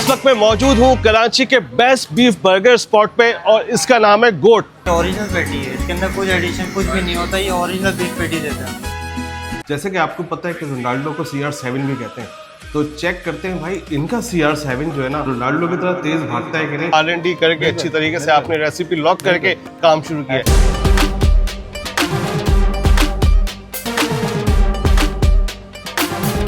इस वक्त मैं मौजूद हूँ कराची के बेस्ट बीफ बर्गर स्पॉट पे और इसका नाम है गोट। ओरिजिनल पेटी है, इसके अंदर कुछ एडिशन कुछ भी नहीं होता, ये ओरिजिनल बीफ पेटी देता है। जैसे कि आपको पता है कि रोनाल्डो को CR7 भी कहते हैं, तो चेक करते हैं भाई इनका CR7 जो है ना रोनाल्डो की तरह तेज भागता है कि नहीं। R&D करके अच्छी तरीके से आपने रेसिपी लॉक करके काम शुरू किया है।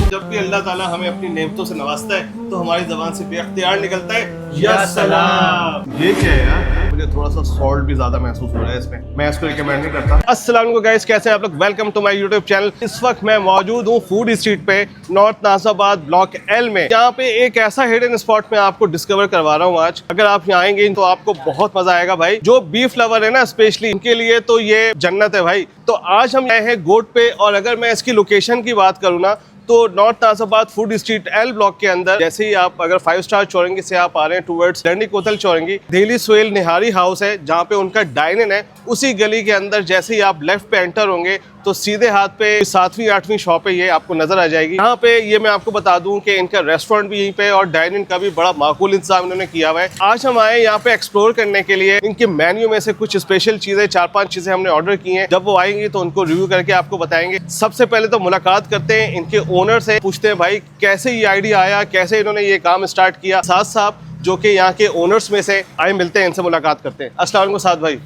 जब भी अल्लाह ताला हमें अपनी नेमतों से नवाजता है तो हमारी ज़बान से बेअख्तियार निकलता है या सलाम। ये क्या है यार, मुझे थोड़ा सा सॉल्ट भी ज्यादा महसूस हो रहा है इसमें, मैं इसको रिकमेंड नहीं करता। अस्सलाम वालेकुम गाइस, कैसे हैं आप लोग? Welcome to my YouTube channel. इस वक्त मैं मौजूद हूँ फूड स्ट्रीट पे, नॉर्थ नाजिबाबाद ब्लॉक L में। यहाँ पे एक ऐसा हिडन स्पॉट में आपको डिस्कवर करवा रहा हूँ आज। अगर आप यहाँ आएंगे तो आपको बहुत मजा आएगा भाई। जो बीफ लवर है ना स्पेशली इनके लिए तो ये जन्नत है भाई। तो आज हम आए हैं गोट पे, और अगर मैं इसकी लोकेशन की बात करूँ ना तो north Najibabad food street L block के अंदर, जैसे ही आप अगर 5 स्टार चौरंगी से आप आ रहे हैं टूवर्ड्स लंडी कोतल चौरंगी, दिल्ली सोहेल निहारी हाउस है जहाँ पे उनका डाइन इन है। उसी गली के अंदर जैसे ही आप लेफ्ट पे एंटर होंगे तो सीधे हाथ पे 7वीं 8वीं शॉप है, ये आपको नजर आ जाएगी। यहाँ पे ये मैं आपको बता दूं कि इनका रेस्टोरेंट भी यहीं पे और डाइन इन का भी बड़ा माकूल इंतजाम इन्होंने किया हुआ है। आज हम आए यहाँ पे एक्सप्लोर करने के लिए। इनके मेन्यू में से कुछ स्पेशल चीजें 4-5 चीजें हमने ऑर्डर की हैं। जब वो आएंगी तो उनको रिव्यू करके आपको बताएंगे। सबसे पहले तो मुलाकात करते हैं इनके ओनर से, पूछते हैं भाई कैसे ये आइडिया आया, कैसे इन्होंने ये काम स्टार्ट किया। साथ साथ जो कि यहाँ के ओनर्स में से आए, मिलते हैं, इनसे मुलाकात करते हैं। अस्सलाम वालेकुम साद भाई।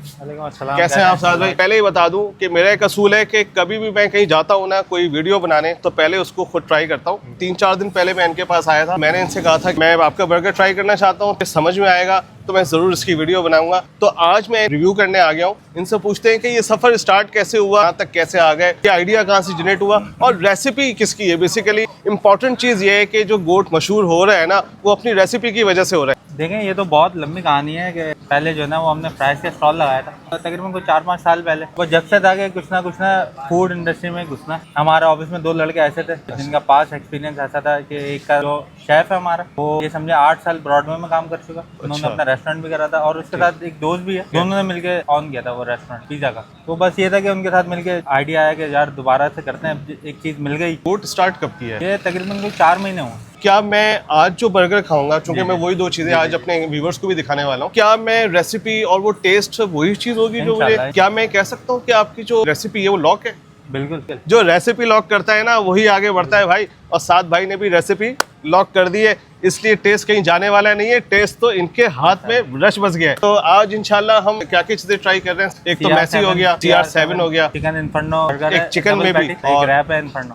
कैसे हैं आप साद भाई? पहले ही बता दूं कि मेरा एक असूल है कि कभी भी मैं कहीं जाता हूँ ना कोई वीडियो बनाने, तो पहले उसको खुद ट्राई करता हूँ। 3-4 दिन पहले मैं इनके पास आया था, मैंने इनसे कहा था कि मैं आपका बर्गर ट्राई करना चाहता हूँ, समझ में आएगा तो मैं जरूर इसकी वीडियो बनाऊंगा। तो आज मैं रिव्यू करने आ गया हूँ। इनसे पूछते हैं कि ये सफर स्टार्ट कैसे हुआ, यहाँ तक कैसे आ गए, ये आइडिया कहाँ से जनरेट हुआ और रेसिपी किसकी है। बेसिकली इंपॉर्टेंट चीज़ ये है कि जो गोट मशहूर हो रहा है ना वो अपनी रेसिपी की वजह से हो रहा है। देखें, ये तो बहुत लंबी कहानी है कि पहले जो है ना वो हमने फ्राइज का स्टॉल लगाया था, तो तकरीबन कोई 4-5 साल पहले। वो जब से था कि कुछ ना फूड इंडस्ट्री में घुसना। हमारे ऑफिस में 2 लड़के ऐसे थे जिनका पास एक्सपीरियंस ऐसा था कि एक का जो शेफ है हमारा, वो ये समझे 8 साल ब्रॉडवे में काम कर चुका। उन्होंने अपना रेस्टोरेंट भी करा था और उसके साथ एक दोस्त भी है, दोनों ने मिलकर ऑन किया था वो रेस्टोरेंट पिज्जा का। तो बस ये था कि उनके साथ मिलकर आइडिया आया कि यार दोबारा से करते हैं, एक चीज मिल गई। गोट स्टार्ट कब किया है? ये तकरीबन कोई 4 महीने हुए। क्या मैं आज जो बर्गर खाऊंगा, क्योंकि मैं वही 2 चीजें आज अपने व्यूवर्स को भी दिखाने वाला हूँ, क्या मैं रेसिपी और वो टेस्ट वही चीज होगी जो मुझे, क्या मैं कह सकता हूँ कि आपकी जो रेसिपी है वो लॉक है? बिल्कुल, जो रेसिपी लॉक करता है ना वही आगे बढ़ता है भाई। और साद भाई ने भी रेसिपी लॉक कर दी है, इसलिए टेस्ट कहीं जाने वाला नहीं है। टेस्ट तो इनके हाथ में रश बस गया है। तो आज इंशाल्लाह हम क्या क्या चीजें ट्राई कर रहे हैं। एक तो मैसी हो गया, CR7 हो गया, चिकन इन्फर्नो, एक चिकन में भी, और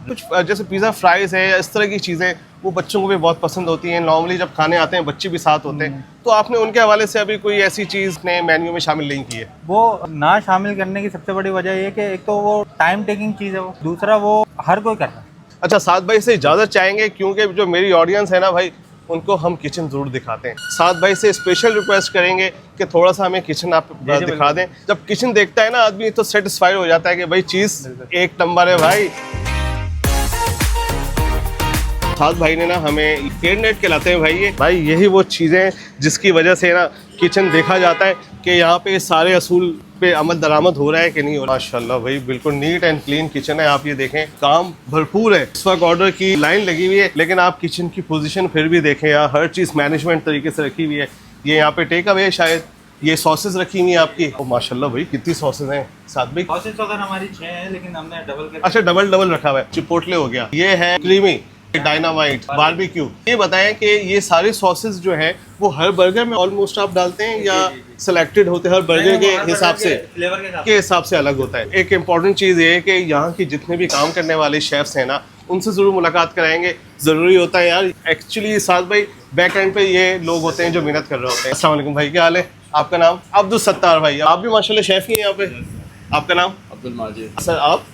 कुछ जैसे पिज्जा फ्राइज है, इस तरह की चीजें वो बच्चों को भी बहुत पसंद होती हैं। नॉर्मली जब खाने आते हैं बच्चे भी साथ होते हैं, तो आपने उनके हवाले से अभी कोई ऐसी चीज ने मेन्यू में शामिल नहीं की है? वो ना शामिल करने की सबसे बड़ी वजह ये कि एक तो वो टाइम टेकिंग चीज़ है, वो दूसरा वो हर कोई कर रहा है। अच्छा, साद भाई से इजाजत चाहेंगे क्योंकि जो मेरी ऑडियंस है ना भाई, उनको हम किचन जरूर दिखाते हैं। साद भाई से स्पेशल रिक्वेस्ट करेंगे कि थोड़ा सा हमें किचन आप दिखा दें। जब किचन देखता है ना आदमी तो सेटिस्फाइड हो जाता है कि भाई चीज एक नंबर है भाई। साद भाई ने ना हमें फेयरनेट कहलाते हैं भाई, ये भाई यही वो चीज़ें जिसकी वजह से ना किचन देखा जाता है कि यहाँ पे सारे असूल पे अमल दरामद हो रहा है कि नहीं हो रहा। माशाल्लाह भाई बिल्कुल नीट एंड क्लीन किचन है। आप ये देखें, काम भरपूर है। इस वक्त ऑर्डर की लाइन लगी हुई है, लेकिन आप किचन की पोजीशन फिर भी देखें यार, हर चीज़ मैनेजमेंट तरीके से रखी हुई है। ये यहाँ पे टेक अवे है शायद, ये सॉसेस रखी हुई है आपकी। ओ माशाल्लाह भाई कितनी सॉसेस हैं साथ में। सॉसेस अगर हमारी 6 हैं, लेकिन हमने डबल अच्छा डबल रखा हुआ है। चिपोटले हो गया, ये है क्रीमी, डायनामाइट, बारबेक्यू। ये बताएं कि ये सारे सॉसेस जो हैं वो हर बर्गर में ऑलमोस्ट आप डालते हैं या सिलेक्टेड होते हैं? हर बर्गर के हिसाब से, के हिसाब से अलग होता है। एक इम्पॉर्टेंट चीज़ ये है कि यहाँ की जितने भी काम करने वाले शेफ्स हैं ना, उनसे ज़रूर मुलाकात कराएंगे, ज़रूरी होता है यार। एक्चुअली साथ भाई बैक एंड पे ये लोग होते हैं जो मेहनत कर रहे होते हैं। अस्सलाम वालेकुम भाई, क्या हाल है? आपका नाम? अब्दुल सत्तार भाई, आप भी माशाल्लाह शेफ ही हैं यहाँ पे। आपका नाम? अब्दुल माजिद सर। आप?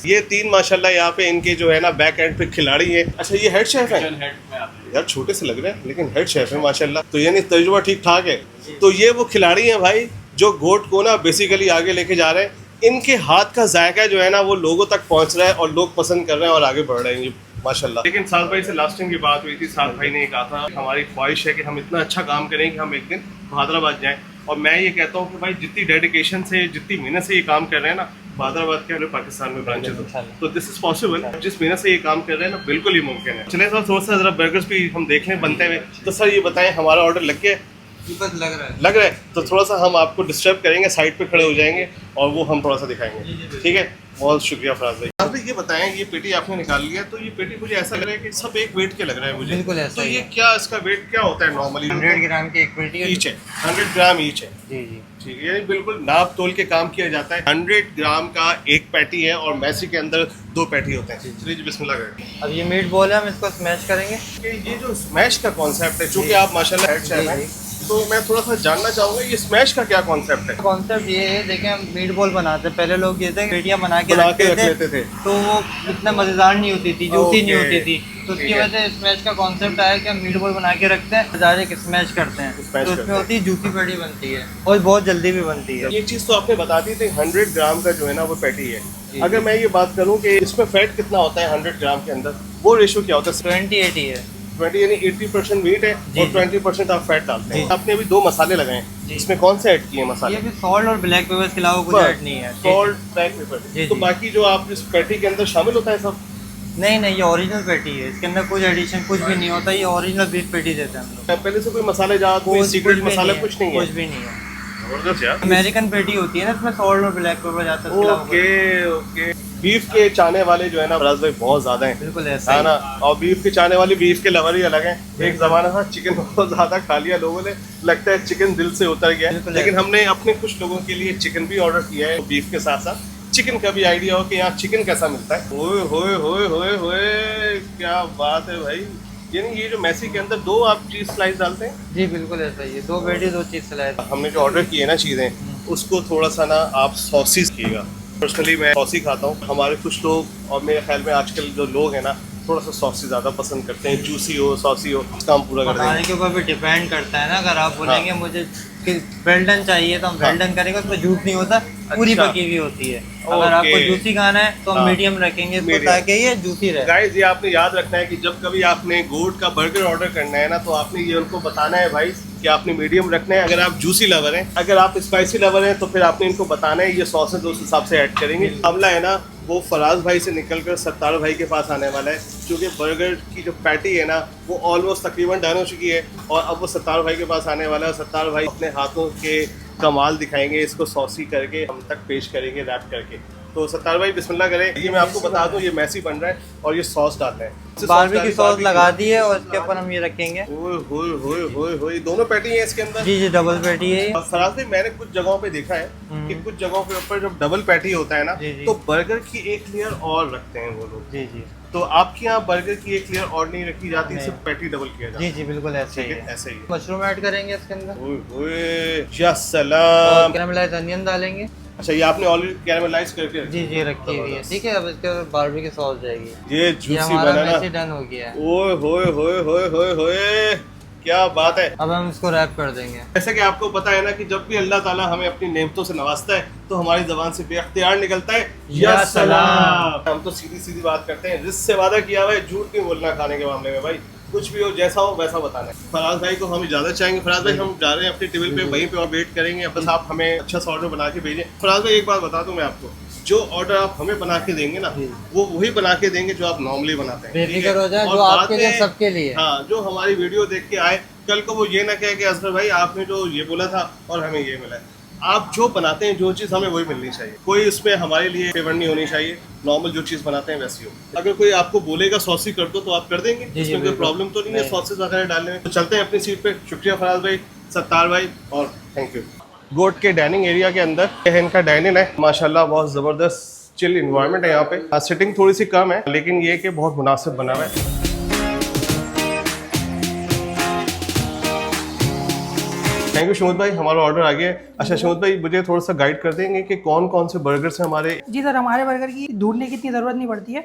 ये 3 माशाल्लाह यहाँ पे इनके जो है ना बैक एंड पे खिलाड़ी है। अच्छा, ये हेड शेफ है यार, छोटे से लग रहे हैं लेकिन हेड शेफ है माशाल्लाह। तो यानी तजुर्बा ठीक ठाक है। तो ये वो खिलाड़ी हैं भाई जो गोट को ना बेसिकली आगे लेके जा रहे हैं। इनके हाथ का जायका जो है ना वो लोगों तक पहुँच रहा है और लोग पसंद कर रहे हैं और आगे बढ़ रहे हैं माशाल्लाह। लेकिन साद भाई से लास्ट टाइम की बात हुई थी, साद भाई ने कहा था हमारी ख्वाहिश है कि हम इतना अच्छा काम करें कि हम एक दिन हैदराबाद जाएं। और मैं ये कहता हूँ कि भाई जितनी डेडिकेशन से, जितनी मेहनत से ये काम कर रहे हैं ना, हैदराबाद के पाकिस्तान में ब्रांचेस हो, इंशाल्लाह। तो दिस इज पॉसिबल। जिस मेहनत से ये काम कर रहे हैं ना, बिल्कुल ही मुमकिन है। चलिए सर, थोड़ा सा जरा बर्गर्स भी हम देख लें बनते हुए। तो सर ये बताएं, हमारा ऑर्डर लग गया? बस लग रहा है। लग रहा है तो थोड़ा सा हम आपको डिस्टर्ब करेंगे, साइड पे खड़े हो जाएंगे और वो हम थोड़ा सा दिखाएंगे, ठीक है? बहुत शुक्रिया फराज भाई। आप ये बताएं, ये पेटी आपने निकाल लिया, तो ये पेटी मुझे ऐसा लग रहा है कि सब एक वेट के लग रहा है मुझे। बिल्कुल ऐसा तो ही ये है। क्या, इसका वेट क्या होता है नॉर्मली? 100 ग्राम की एक पेटी ईच है, 100 ग्राम ईच है। जी जी। ठीक है, यानी बिल्कुल नाप तोल के काम किया जाता है। 100 ग्राम का एक पैटी है और मैसी के अंदर 2 पैटी होते हैं। चलिए जी, बिस्मिल्लाह करें। अब ये मीट बॉल है, हम इसको स्मैश करेंगे। कि ये जो स्मैश का कॉन्सेप्ट है, चूंकि आप माशाल्लाह हेड शेफ हैं, जी। तो मैं थोड़ा सा जानना चाहूंगा ये स्मैश का क्या कॉन्सेप्ट है? कॉन्सेप्ट ये है, देखें हम मीट बॉल बनाते हैं, पहले लोग ये थे पेटियां बना के रख रखते लेते थे। तो वो इतना मजेदार नहीं होती थी, जूसी नहीं ओके, होती थी। तो उसकी ठीक है। वजह से स्मैश का कॉन्सेप्ट आया कि हम मीट बॉल बना के रखते हैं, डायरेक्ट स्मैश करते हैं, स्मैश तो करते उसमें हैं। होती है जूसी पेटी बनती है और बहुत जल्दी भी बनती है। ये चीज़ तो आपने बता दी थी, 100 ग्राम का जो है ना वो पैटी है। जी। अगर मैं ये बात करूं कि इसमें फैट कितना होता है 100 ग्राम के अंदर, वो रेशो क्या होता है? 20-80 है। 20 यानी 80% मीट है जी, और जी। 20% आप फैट डालते हैं। जी। आपने अभी 2 मसाले लगाए हैं, जी। इसमें कौन से ऐड किए मसाले? ये भी सॉल्ट और ब्लैक पेपर के अलावा कुछ ऐड नहीं है। Salt, black pepper. जी, तो जी। बाकी जो आप इस पैटी के अंदर शामिल होता है सब? नहीं नहीं, ये ओरिजिनल पेटी है, इसके अंदर कुछ एडिशन कुछ भी नहीं होता, ये ओरिजिनल बीफ पेटी देते हैं हम लोग। पहले से कोई मसाले जात, कोई सीक्रेट मसाला कुछ नहीं कुछ है? भी नहीं है। जबरदस्त यार। अमेरिकन पेटी होती है ना, इसमें सॉल्ट और ब्लैक पेपर जाता है, इसके अलावा कुछ- ओके ओके। बीफ के चाहने वाले जो है ना फराज भाई बहुत ज्यादा हैं, बिल्कुल ऐसा है ही। ना? और बीफ के चाहने वाले बीफ के लवर ही अलग हैं। एक जमाना था चिकन बहुत ज्यादा खा लिया लोगों ने, लगता है चिकन दिल से उतर गया है। बिल्कुल लेकिन ऐसा। हमने अपने कुछ लोगों के लिए चिकन भी ऑर्डर किया है, बीफ के साथ साथ चिकन का भी आइडिया हो कि यहाँ चिकन कैसा मिलता है। होए होए होए होए होए, क्या बात है भाई। यानी ये जो मैसी के अंदर 2 आप चीज स्लाइस डालते हैं? जी बिल्कुल ऐसा ही है, 2 पेटी 2 चीज सलाद। हमने जो ऑर्डर किए ना चीज़ें, उसको थोड़ा सा ना आप सॉसी कीजिएगा। पर्सनली मैं सॉसी खाता हूँ, हमारे कुछ लोग और मेरे ख्याल में आजकल जो लोग हैं ना थोड़ा सा सॉसी ज़्यादा पसंद करते हैं, जूसी हो सॉसी हो, काम पूरा कर बनाने देंगे। के ऊपर भी डिपेंड करता है ना, अगर आप बोलेंगे मुझे वेल डन चाहिए तो हम वेल डन करेंगे, उसमें जूस नहीं होता, पूरी अच्छा। पकी हुई होती है। अगर आपको ओके। जूसी खाना है तो हम हाँ। मीडियम रखेंगे इसको, Medium। ताकि ये जूसी रहे। गाइस, ये आपने याद रखना है कि जब कभी आपने गोट का बर्गर ऑर्डर करना है ना, तो आपने ये उनको बताना है भाई कि आपने मीडियम रखना है। अगर आप जूसी लवर हैं, अगर आप स्पाइसी लवर हैं, तो फिर आपने इनको बताना है ये सॉसेज उस हिसाब से ऐड करेंगे। मामला है ना वो फराज भाई से निकलकर सत्तार भाई के पास आने वाला है, क्योंकि बर्गर की जो पैटी है ना वो ऑलमोस्ट तकरीबन डन हो चुकी है और अब वो सत्तार भाई के पास आने वाला है। सत्तार भाई अपने हाथों के कमाल दिखाएंगे, इसको सॉसी करके हम तक पेश करेंगे रैप करके। तो सत्तार भाई बिस्मिल्लाह करें। ये मैं आपको बता दूं, ये मैसी बन रहा है और ये सॉस डालते हैं। बारबेक्यू सॉस लगा दी है और इसके ऊपर हम ये रखेंगे। ओए होए होए होए होए, दोनों पैटी हैं इसके अंदर? जी जी, डबल पेटी है ये। और फराज भाई, मैंने कुछ जगहों पे देखा है कि कुछ जगहों के ऊपर जब डबल पैटी होता है ना, जी, जी। तो बर्गर की एक लेयर और रखते हैं वो लोग। जी जी तो आपके यहाँ बर्गर की एक लेयर और नहीं रखी जाती, नहीं। सिर्फ पैटी डबल किया जाता जी है? जी बिल्कुल ऐसे ही ठीक है, है। ऐसे ही है। मशरूम ऐड करेंगे इसके अंदर, ओए होए, या सलाम। कैरामेलाइज्ड अनियन डालेंगे। अच्छा, ये आपने ऑलरेडी कैरामलाइज करके रखी जी है? जी रखी हुई है, ठीक है। अब इसके ऊपर बारबेक्यू सॉस जाएगी। ये ये जूसी हमारा बना ना, मैसी डन हो गया है। ओए होए होए होए होए होए, क्या बात है। अब हम इसको रैप कर देंगे। जैसे कि आपको पता है ना कि जब भी अल्लाह ताला हमें अपनी नेमतों से नवाजता है तो हमारी जबान से बेख्तियार निकलता है या सलाम। हम तो सीधी सीधी बात करते हैं, रिस्क से वादा किया हुआ है, झूठ नहीं बोलना खाने के मामले में भाई। कुछ भी हो, जैसा हो वैसा बताना है। फराज भाई को हम इजाजत चाहेंगे। फराज भाई, हम जा रहे हैं अपनी टेबल पे, वहीं पे और वेट करेंगे। बस आप हमें अच्छा सा ऑर्डर बना के भेजें। फराज भाई, एक बात बता दूं मैं आपको, जो ऑर्डर आप हमें बना के देंगे ना, वो वही बना के देंगे जो आप नॉर्मली बनाते हैं। ठीक है? बेफिक्र हो जाए, और जो आपके लिए बातें- सबके लिए। हाँ, जो हमारी वीडियो देख के आए, कल को वो ये ना कहे कि असगर भाई आपने जो ये बोला था और हमें ये मिला है। आप जो बनाते हैं, जो चीज़ हमें वही मिलनी चाहिए। कोई इसमें हमारे लिए फेवर नहीं होनी चाहिए। नॉर्मल जो चीज़ बनाते हैं वैसी हो। अगर कोई आपको बोलेगा सॉसी कर दो तो आप कर देंगे, जी, इसमें कोई बिल्कुल। प्रॉब्लम तो नहीं है नहीं। सॉसेस वगैरह डालने में। तो चलते हैं अपनी सीट पे। शुक्रिया फराज भाई, सत्तार भाई, और थैंक यू। गोट के डाइनिंग एरिया के अंदर यह इनका डाइनिंग है। माशाल्लाह बहुत ज़बरदस्त चिल इन्वायरमेंट है यहाँ पे। सिटिंग थोड़ी सी कम है, लेकिन ये कि बहुत मुनासिब बना हुआ है। थैंक यू शमूद भाई, हमारा ऑर्डर आ गया है। अच्छा शमूद भाई, मुझे थोड़ा सा गाइड कर देंगे कि कौन कौन से बर्गर्स हैं हमारे? जी सर, हमारे बर्गर की ढूंढने की इतनी ज़रूरत नहीं पड़ती है।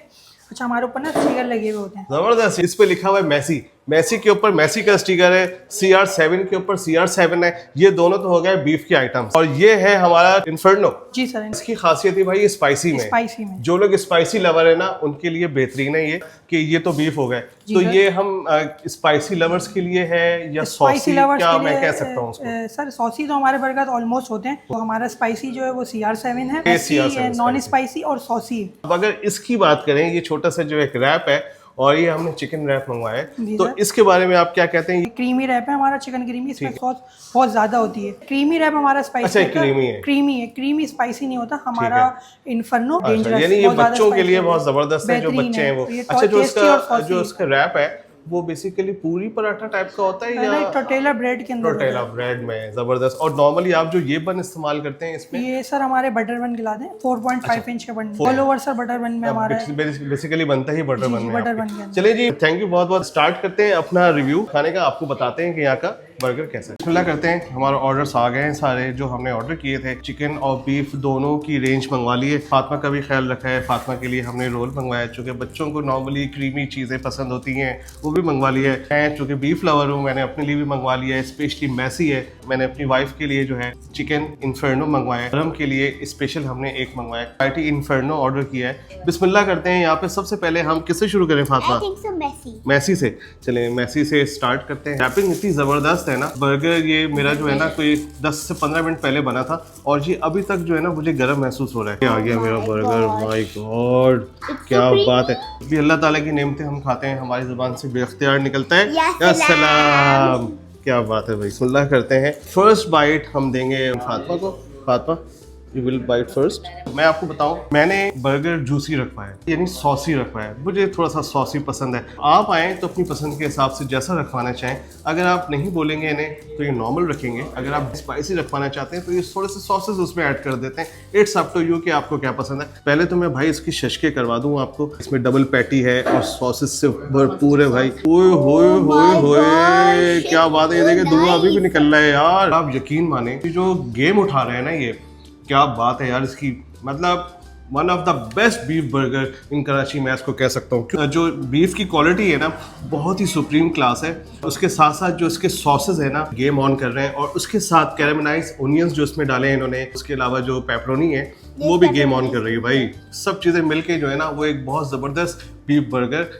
अच्छा, हमारे ऊपर ना स्टिकर लगे हुए होते हैं। जबरदस्त। इस पे लिखा हुआ है मैसी, मैसी के ऊपर मैसी का स्टिकर है, CR7 के ऊपर CR7 है। ये दोनों तो हो गए बीफ के आइटम्स और ये है हमारा इन्फर्नो। जी सर। इसकी खासियत है भाई स्पाइसी में जो लोग स्पाइसी लवर है ना उनके लिए बेहतरीन है ये कि ये तो बीफ हो गए, तो ये हम स्पाइसी लवर्स के लिए है या सॉसी, क्या मैं कह सकता हूँ उसको? सर सॉसी तो हमारे बर्गर ऑलमोस्ट होते हैं, तो हमारा स्पाइसी जो है वो CR7 है, नॉन स्पाइसी और सॉसी। अब अगर इसकी बात करें, ये छोटा सा जो एक रैप है और ये हमने चिकन रैप मंगवाया है, तो इसके बारे में आप क्या कहते हैं? क्रीमी रैप है हमारा, चिकन क्रीमी, इसमें सॉस बहुत ज्यादा होती है। क्रीमी रैप हमारा स्पाइसी अच्छा, क्रीमी है, क्रीमी स्पाइसी नहीं होता हमारा। इन्फर्नो डेंजरस, यानी ये बच्चों के लिए बहुत जबरदस्त है, जो बच्चे हैं वो। अच्छा, जो इसका रैप है वो बेसिकली पूरी पराठा टाइप का होता है या टोटेला ब्रेड के अंदर? टोटेला ब्रेड में, जबरदस्त। और नॉर्मली आप जो ये बन इस्तेमाल करते हैं इसमें? ये सर हमारे बटर बन खिलाते हैं, 4.5 इंच के बन, ऑल ओवर सर बटर बन में हमारा बेसिकली बनता ही बटर बन में। बटर बन के। चलिए जी, थैंक यू बहुत बहुत। स्टार्ट करते हैं अपना रिव्यू खाने का, आपको बताते हैं कि यहाँ का बर्गर कैसा है। बिस्मिल्लाह करते हैं। हमारे ऑर्डर्स आ गए हैं सारे जो हमने ऑर्डर किए थे। चिकन और बीफ दोनों की रेंज मंगवा ली है। फातिमा का भी ख्याल रखा है, फातिमा के लिए हमने रोल मंगवाया, चूँकि बच्चों को नॉर्मली क्रीमी चीज़ें पसंद होती हैं, वो भी मंगवा लिया है। मैं चूँकि बीफ लवर हूँ, मैंने अपने लिए भी मंगवा लिया है। स्पेशली मैसी है, मैंने अपनी वाइफ के लिए जो है चिकन इन्फर्नो मंगवाया है। रम के लिए स्पेशल हमने एक मंगवाया, पार्टी इन्फर्नो ऑर्डर किया है। बिस्मिल्लाह करते हैं। यहाँ पे सबसे पहले हम किससे शुरू करें फातिमा? मैसी से। चलें मैसी से स्टार्ट करते हैं। रैपिंग इतनी ज़बरदस्त है ना, बर्गर ये मेरा जो है ना कोई 10 से 15 मिनट पहले बना था और ये अभी तक जो है ना मुझे गर्म महसूस हो रहा है। आ गया मेरा बर्गर, माय गॉड क्या बात है। अभी अल्लाह ताला की नेमतें हम खाते हैं, हमारी ज़ुबान से बेख्तियार निकलता है या सलाम। क्या बात है भाई। बिस्मिल्लाह करते हैं। फर्स्ट बाइट हम देंगे फातिमा को। Fatima you will bite first. मैं आपको बताऊं, मैंने बर्गर जूसी रखवाया है, यानी सॉसी रखवाया है। मुझे थोड़ा सा सॉसी पसंद है। आप आएँ तो अपनी पसंद के हिसाब से जैसा रखवाना चाहें। अगर आप नहीं बोलेंगे इन्हें तो ये नॉर्मल रखेंगे, अगर आप स्पाइसी रखवाना चाहते हैं तो ये थोड़े से सॉसेस उसमें ऐड कर देते हैं। इट्स अप टू यू कि आपको क्या पसंद है। पहले तो मैं भाई इसकी शशके करवा दूँ आपको। इसमें डबल पैटी है और सॉसेस से भरपूर है भाई। ओए होए होए होए क्या बात है। ये देखिए धुआं अभी भी निकल रहा है यार। आप यकीन माने जो गेम उठा रहे हैं ना, ये क्या बात है यार इसकी। मतलब one of the best beef burger in Karachi, मैं इसको कह सकता हूँ। जो बीफ की क्वालिटी है ना बहुत ही सुप्रीम क्लास है। उसके साथ साथ जो इसके सॉसेस है ना गेम ऑन कर रहे हैं, और उसके साथ कैरामेलाइज ओनियंस जो इसमें डाले हैं इन्होंने, उसके अलावा जो पेपरोनी है वो भी गेम ऑन कर रही है भाई। सब चीज़ें मिलके जो है ना वो एक बहुत ज़बरदस्त बीफ बर्गर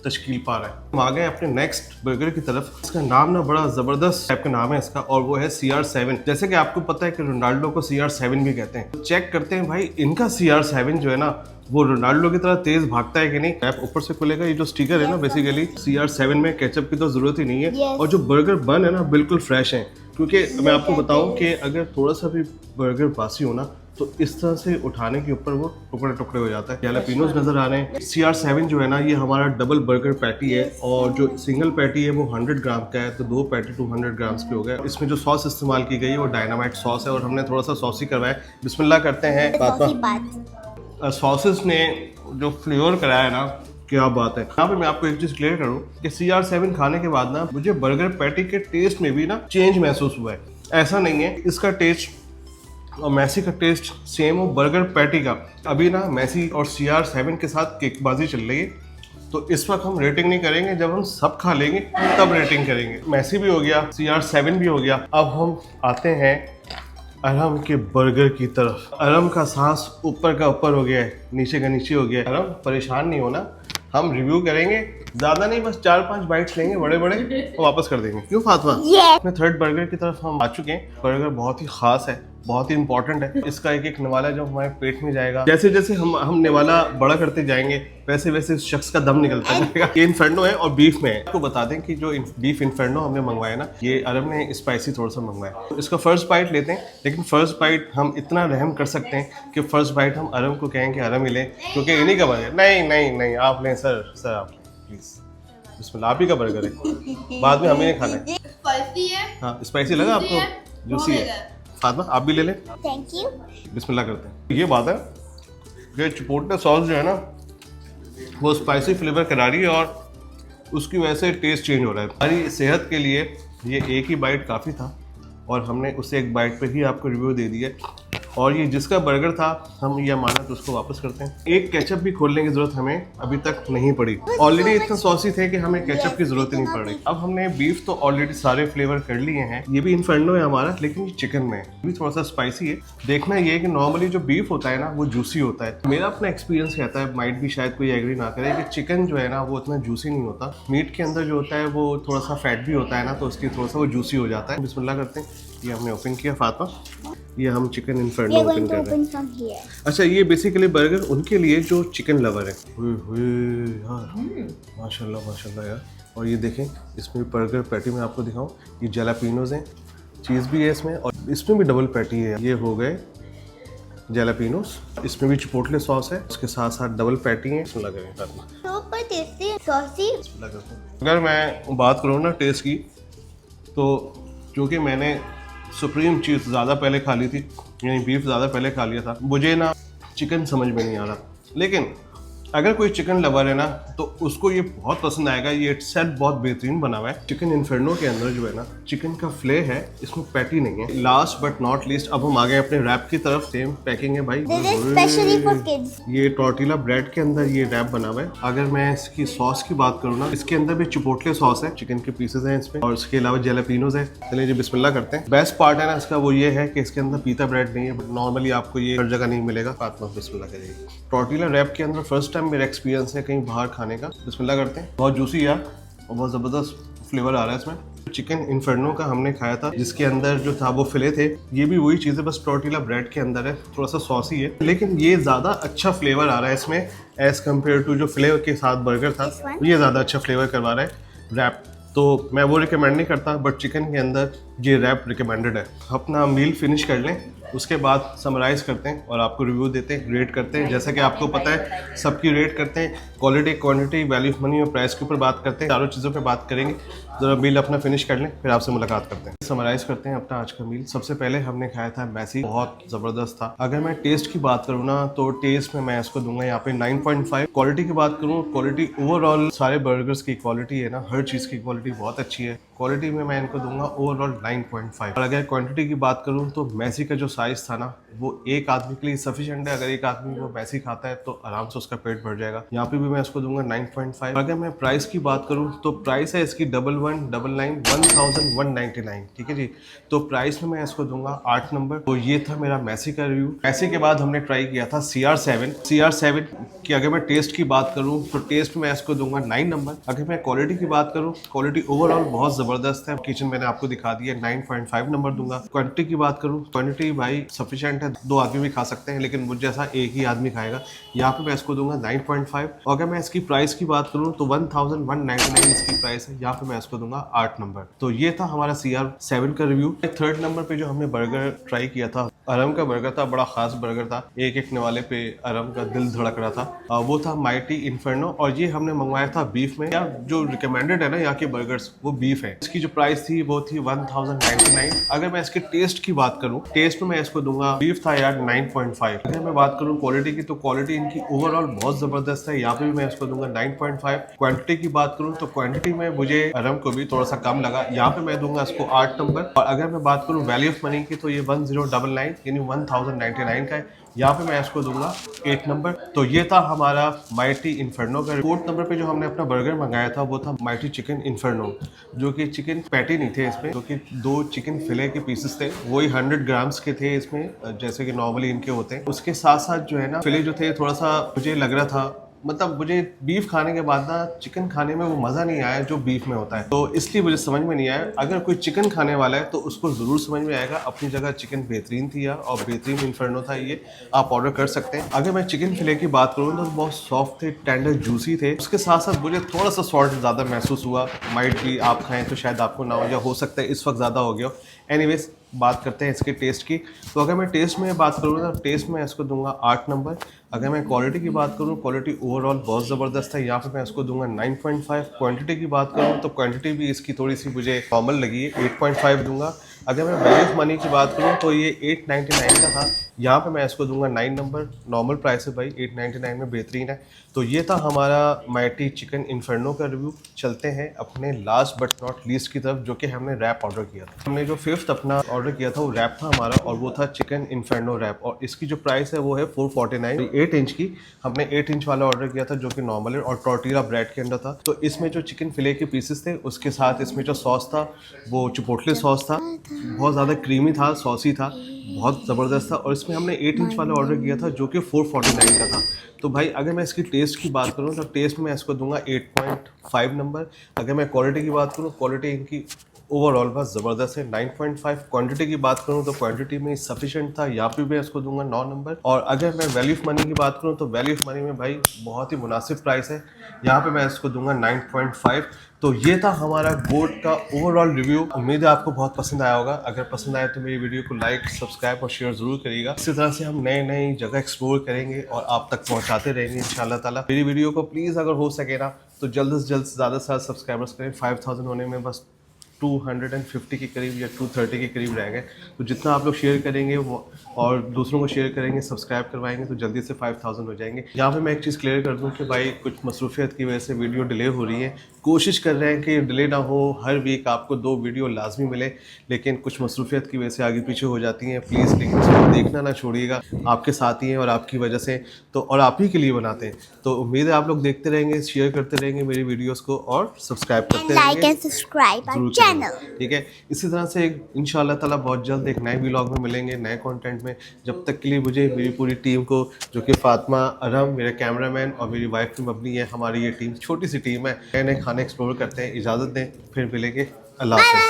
तश्कील पा रहा है। हम आ गए अपने नेक्स्ट बर्गर की तरफ। इसका नाम ना बड़ा ज़बरदस्त टाइप का नाम है इसका, और वो है CR7। जैसे कि आपको पता है कि रोनाल्डो को CR7 भी कहते हैं। चेक करते हैं भाई इनका CR7 जो है ना वो रोनाल्डो की तरह तेज भागता है कि नहीं। ऐप ऊपर से खुलेगा, ये जो स्टिकर है ना बेसिकली CR7 में केचप की तो ज़रूरत ही नहीं है। और जो बर्गर बन है ना बिल्कुल फ्रेश है, क्योंकि मैं आपको बताऊँ कि अगर थोड़ा सा भी बर्गर बासी हो ना तो इस तरह से उठाने के ऊपर वो टुकड़े टुकड़े हो जाता है। जैलापिनोज नजर आ रहे हैं। CR7 जो है ना ये हमारा डबल बर्गर पैटी है, और जो सिंगल पैटी है वो 100 ग्राम का है, तो 2 पैटी 200 ग्राम्स के हो गए। इसमें जो सॉस इस्तेमाल की गई है वो डायनामाइट सॉस है, और हमने थोड़ा सा सॉसी करवाया। बिस्मिल्लाह करते हैं। सॉसेस ने जो फ्लेवर कराया है ना क्या बात है। यहाँ पे मैं आपको एक चीज़ क्लियर करूँ कि CR7 खाने के बाद ना मुझे बर्गर पैटी के टेस्ट में भी ना चेंज महसूस हुआ है। ऐसा नहीं है इसका टेस्ट और मैसी का टेस्ट सेम हो बर्गर पैटी का। अभी ना मैसी और CR7 के साथ केकबाजी चल रही है, तो इस वक्त हम रेटिंग नहीं करेंगे, जब हम सब खा लेंगे तब रेटिंग करेंगे। मैसी भी हो गया, CR7 भी हो गया। अब हम आते हैं अरम के बर्गर की तरफ। अरम का सांस ऊपर का ऊपर हो गया है, नीचे का नीचे हो गया है। अरम परेशान नहीं होना, हम रिव्यू करेंगे, ज़्यादा नहीं, बस 4-5 बाइट्स लेंगे बड़े बड़े और वापस कर देंगे। क्यों फातिमा? अपने थर्ड बर्गर की तरफ हम आ चुके हैं। बर्गर बहुत ही ख़ास है, बहुत ही इंपॉर्टेंट है। इसका एक एक निवाला जब हमारे पेट में जाएगा, जैसे जैसे हम निवाला बड़ा करते जाएंगे वैसे वैसे उस शख्स का दम निकलता जाएगा। ये इन्फर्नो है और बीफ में है। आपको बता दें कि जो बीफ इन्फर्नो हमने मंगवाया ना, ये अरब ने स्पाइसी थोड़ा सा मंगवाया। तो इसका फर्स्ट बाइट लेते हैं, लेकिन फर्स्ट बाइट हम इतना रहम कर सकते हैं कि फर्स्ट बाइट हम अरब को कहें कि अरब ही लें, क्योंकि इन्हीं का बर्गर। नहीं नहीं नहीं, आप लें सर आप लें प्लीज़। बिस्मिल्लाह, आप ही का बर्गर है, बाद में हमें नहीं खाना है। स्पाइसी है। हाँ स्पाइसी लगा आपको? जूसी है। फातिमा आप भी ले लें। Thank you. बिस्मिल्लाह करते हैं। ये बात है कि चिपोटले सॉस जो है ना वो स्पाइसी फ्लेवर करा रही है और उसकी वजह से टेस्ट चेंज हो रहा है। हमारी सेहत के लिए ये एक ही बाइट काफ़ी था, और हमने उसे एक बाइट पे ही आपको रिव्यू दे दिया। और ये जिसका बर्गर था हम ये माना तो उसको वापस करते हैं। एक केचप भी खोलने की जरूरत हमें अभी तक नहीं पड़ी, ऑलरेडी इतना सॉसी थे कि हमें केचप की जरूरत ही नहीं पड़ रही। अब हमने बीफ तो ऑलरेडी सारे फ्लेवर कर लिए हैं, ये भी इन्फर्नो है हमारा, लेकिन ये चिकन में भी थोड़ा सा स्पाइसी है। देखना ये है कि नॉर्मली जो बीफ होता है ना वो जूसी होता है। मेरा अपना एक्सपीरियंस कहता है, माइट भी शायद कोई एग्री ना करे, कि चिकन जो है ना वो उतना जूसी नहीं होता। मीट के अंदर जो होता है वो थोड़ा सा फैट भी होता है ना, तो उसकी थोड़ा सा वो जूसी हो जाता है। बिस्मिल्लाह करते हैं। ये हमने ओपन किया फातिमा, ये हम चिकन इन्फर्नो ओपन कर रहे हैं। अच्छा, ये बेसिकली बर्गर उनके लिए जो चिकन लवर है। यार माशाल्लाह माशाल्लाह यार। और ये देखें, इसमें बर्गर पैटी में आपको दिखाऊं, ये जैलापिनोज हैं, चीज़ भी है इसमें, और इसमें भी डबल पैटी है। ये हो गए जैलापिनोज, इसमें भी चिपोटले सॉस है, उसके साथ साथ डबल पैटी है। इसमें लगे अगर मैं बात करूँ ना टेस्ट की, तो क्योंकि मैंने सुप्रीम चीज़ ज़्यादा पहले खा ली थी, यानी बीफ ज़्यादा पहले खा लिया था, मुझे ना चिकन समझ में नहीं आ रहा। लेकिन अगर कोई चिकन लवर है ना तो उसको ये बहुत पसंद आएगा। ये सेट बहुत बेहतरीन बना हुआ है। चिकन इन्फर्नो के अंदर जो है ना चिकन का फ्ले है, इसमें पैटी नहीं है। लास्ट बट नॉट लीस्ट अब हम आ गए अपने रैप की तरफ। सेम पैकिंग है भाई, ये टॉर्टिला ब्रेड के अंदर ये रैप बना हुआ है। अगर मैं इसकी सॉस की बात करूँ ना, इसके अंदर भी चिपोटले सॉस है, चिकन के पीसेस हैं इसमें, और उसके अलावा जैलापिनोज है। चलिए जी बिस्मिल्लाह करते हैं। बेस्ट पार्ट है ना इसका वो ये है कि इसके अंदर पीता ब्रेड नहीं है, बट नॉर्मली आपको ये हर जगह नहीं मिलेगा। फातिमा बिस्मिल्लाह करिए। टॉर्टिला रैप के अंदर फर्स्ट मेरा एक्सपीरियंस है कहीं बाहर खाने का। बिस्मिल्लाह करते हैं। बहुत जूसी यार और बहुत ज़बरदस्त फ्लेवर आ रहा है इसमें। चिकन इन्फर्नो का हमने खाया था, जिसके अंदर जो था वो फिले थे। ये भी वही चीज़ है, बस टॉर्टिला ब्रेड के अंदर है, थोड़ा सा सॉसी है, लेकिन ये ज़्यादा अच्छा फ्लेवर आ रहा है इसमें एज़ कम्पेयर टू जो फ्लेवर के साथ बर्गर था। ये ज़्यादा अच्छा फ्लेवर करवा रहा है रैप। तो मैं वो रिकमेंड नहीं करता, बट चिकन के अंदर ये रैप रिकमेंडेड है। अपना मील फिनिश कर लें, उसके बाद समराइज़ करते हैं और आपको रिव्यू देते हैं, रेट करते हैं। जैसा कि आपको पता है सबकी रेट करते हैं, quality, quantity, value of money और प्राइस के ऊपर बात करते हैं। चारों चीज़ों पे बात करेंगे। ज़रा मील अपना फिनिश कर लें, फिर आपसे मुलाकात करते हैं। समराइज़ करते हैं अपना आज का मील। सबसे पहले हमने खाया था मैसी, बहुत ज़बरदस्त था। अगर मैं टेस्ट की बात करूँ ना तो टेस्ट में मैं इसको दूंगा यहाँ पे 9.5। क्वालिटी की बात करूँ, क्वालिटी ओवरऑल सारे बर्गर्स की क्वालिटी है ना, हर चीज़ की क्वालिटी बहुत अच्छी है। क्वालिटी में मैं इनको दूंगा ओवरऑल 9.5। और अगर क्वांटिटी की बात करूँ तो मैसी का जो साइज़ था ना वो एक आदमी के लिए सफिशिएंट है। अगर एक आदमी वो मैसी खाता है तो आराम से उसका पेट भर जाएगा। यहाँ पे भी मैं इसको दूंगा 9.5। अगर मैं प्राइस की बात करूँ तो प्राइस है इसकी 1199 ठीक है जी। तो प्राइस में मैं इसको दूंगा 8 नंबर। तो ये था मेरा मैसी का रिव्यू। मैसी के बाद हमने ट्राई किया था CR7 की अगर मैं टेस्ट की बात करूँ तो टेस्ट में मैं इसको दूंगा 9 नंबर। अगर मैं क्वालिटी की बात करूँ, क्वालिटी ओवरऑल बहुत ज़बरदस्त है। किचन मैंने आपको दिखा दिया, 9.5 नंबर दूंगा। क्वांटिटी की बात करूँ, क्वांटिटी भाई सफिशिएंट है, 2 आदमी भी खा सकते हैं, लेकिन मुझ जैसा एक ही आदमी खाएगा। यहाँ पे मैं इसको दूंगा 9.5। और अगर मैं इसकी प्राइस की बात करूँ तो 1199 इसकी प्राइस है। यहाँ पे मैं इसको दूंगा 8 नंबर। तो ये था हमारा CR7 का रिव्यू। 3rd नंबर पे जो हमने बर्गर ट्राई किया था, अरम का बर्गर था, बड़ा खास बर्गर था। एक एक नवाले पे अरम का दिल धड़क रहा था। वो था माइटी इन्फर्नो, और ये हमने मंगवाया था बीफ में। यार जो रिकमेंडेड है ना यहाँ के बर्गर्स वो बीफ है। इसकी जो प्राइस थी वो थी 1099। अगर मैं इसके टेस्ट की बात करूँ, टेस्ट में मैं इसको दूंगा, बीफ था यार 9.5। अगर मैं बात करूँ क्वालिटी की, तो क्वालिटी इनकी ओवरऑल बहुत जबरदस्त है। यहाँ पे भी मैं इसको दूंगा 9.5। क्वांटिटी की बात करूँ तो क्वांटिटी में मुझे अरम को भी थोड़ा सा कम लगा, यहाँ पे मैं दूंगा इसको 8 नंबर। और अगर मैं बात करूँ वैल्यू ऑफ मनी की, तो ये 1099 यानी 1099 का है। यहाँ पे मैं इसको दूंगा 8 नंबर। तो ये था हमारा माइटी इन्फर्नो का। 4th नंबर पे जो हमने अपना बर्गर मंगाया था वो था माइटी चिकन इन्फर्नो, जो कि चिकन पैटी नहीं थे इसमें, जो कि 2 चिकन फिले के पीसेस थे, वही 100 ग्राम्स के थे इसमें, जैसे कि नॉर्मली इनके होते हैं। उसके साथ साथ जो है ना फिले जो थे, थोड़ा सा मुझे लग रहा था, मतलब मुझे बीफ खाने के बाद ना चिकन खाने में वो मज़ा नहीं आया जो बीफ में होता है, तो इसलिए मुझे समझ में नहीं आया। अगर कोई चिकन खाने वाला है तो उसको ज़रूर समझ में आएगा। अपनी जगह चिकन बेहतरीन थी यार, और बेहतरीन इन्फर्नो था ये, आप ऑर्डर कर सकते हैं। अगर मैं चिकन फिले की बात करूँ तो बहुत सॉफ्ट थे, टेंडर, जूसी थे। उसके साथ साथ मुझे थोड़ा सा सॉल्ट ज़्यादा महसूस हुआ। माइट भी आप खाएँ तो शायद आपको ना हो, या हो सकता है इस वक्त ज़्यादा हो गया हो। एनीवेज बात करते हैं इसके टेस्ट की। तो अगर मैं टेस्ट में बात करूँ तो टेस्ट में इसको दूंगा 8 नंबर। अगर मैं क्वालिटी की बात करूँ, क्वालिटी ओवरऑल बहुत ज़बरदस्त है, यहाँ पे मैं इसको दूंगा 9.5। क्वांटिटी की बात करूँ तो क्वांटिटी भी इसकी थोड़ी सी मुझे नॉर्मल लगी है, 8.5 दूंगा। अगर मैं वैल्यू ऑफ मनी की बात करूँ तो ये 899 का था, यहाँ पे मैं इसको दूंगा 9 नंबर। नॉर्मल प्राइस है भाई, 899 में बेहतरीन है। तो ये था हमारा माइटी चिकन इन्फर्नो का रिव्यू। चलते हैं अपने लास्ट बट नॉट लीस्ट की तरफ, जो कि हमने रैप ऑर्डर किया था। हमने जो 5th अपना ऑर्डर किया था वो रैप था हमारा, और वो था चिकन इन्फर्नो रैप, और इसकी जो प्राइस है वो है 449। 8 इंच की हमने 8 इंच वाला ऑर्डर किया था, जो कि नॉर्मल है और टॉर्टिला ब्रेड के अंदर था। तो इसमें जो चिकन फिले के पीसेस थे, उसके साथ इसमें जो सॉस था वो चिपोटले सॉस था, बहुत ज़्यादा क्रीमी था, सॉसी था, बहुत ज़बरदस्त था। और इसमें हमने 8 इंच वाला ऑर्डर किया था, जो कि 449 का था। तो भाई अगर मैं इसकी टेस्ट की बात करूँ तो टेस्ट में इसको दूंगा 8.5 नंबर। अगर मैं क्वालिटी की बात करूँ, क्वालिटी इनकी ओवरऑल बहुत ज़बरदस्त है, 9.5। क्वांटिटी की बात करूँ तो क्वांटिटी में सफिशिएंट था, यहाँ पे मैं इसको दूंगा 9 नंबर। और अगर मैं वैल्यू ऑफ मनी की बात करूँ तो वैल्यू ऑफ मनी में भाई बहुत ही मुनासिब प्राइस है, यहाँ पे मैं इसको दूंगा 9.5। तो ये था हमारा गोट का ओवरऑल रिव्यू। उम्मीद है आपको बहुत पसंद आया होगा। अगर पसंद आए तो मेरी वीडियो को लाइक, सब्सक्राइब और शेयर ज़रूर करिएगा। इसी तरह से हम नई नई जगह एक्सप्लोर करेंगे और आप तक पहुंचाते रहेंगे इंशाल्लाह ताला। मेरी वीडियो को प्लीज़ अगर हो सके ना तो जल्द से ज़्यादा से ज़्यादा सब्सक्राइबर्स करें। 5000 होने में बस 250 के करीब या 230 के करीब रह गए। तो जितना आप लोग शेयर करेंगे वो और दूसरों को शेयर करेंगे, सब्सक्राइब करवाएंगे, तो जल्दी से 5000 हो जाएंगे। यहाँ पे मैं एक चीज़ क्लियर कर दूँ कि भाई कुछ मसरूफियत की वजह से वीडियो डिले हो रही है। कोशिश कर रहे हैं कि डिले ना हो, हर वीक आपको 2 वीडियो लाजमी मिले, लेकिन कुछ मसरूफियत की वजह से आगे पीछे हो जाती हैं। प्लीज़ लेकिन इसको देखना ना छोड़िएगा, आपके साथ ही हैं और आपकी वजह से तो, और आप ही के लिए बनाते हैं। तो उम्मीद है आप लोग देखते रहेंगे, शेयर करते रहेंगे मेरी वीडियोज़ को और सब्सक्राइब करते रहेंगे, like and subscribe our channel. ठीक है। इसी तरह से इंशाल्लाह ताला बहुत जल्द एक नए व्लॉग में मिलेंगे, नए कंटेंट में। जब तक के लिए मुझे, मेरी पूरी टीम को, जो कि फातिमा, अरहम, मेरे कैमरामैन और मेरी वाइफ की मबनी है, हमारी ये टीम छोटी सी टीम है, नए नए खाने एक्सप्लोर करते हैं। इजाज़त दें, फिर मिलेंगे। अल्लाह हाफ़िज़।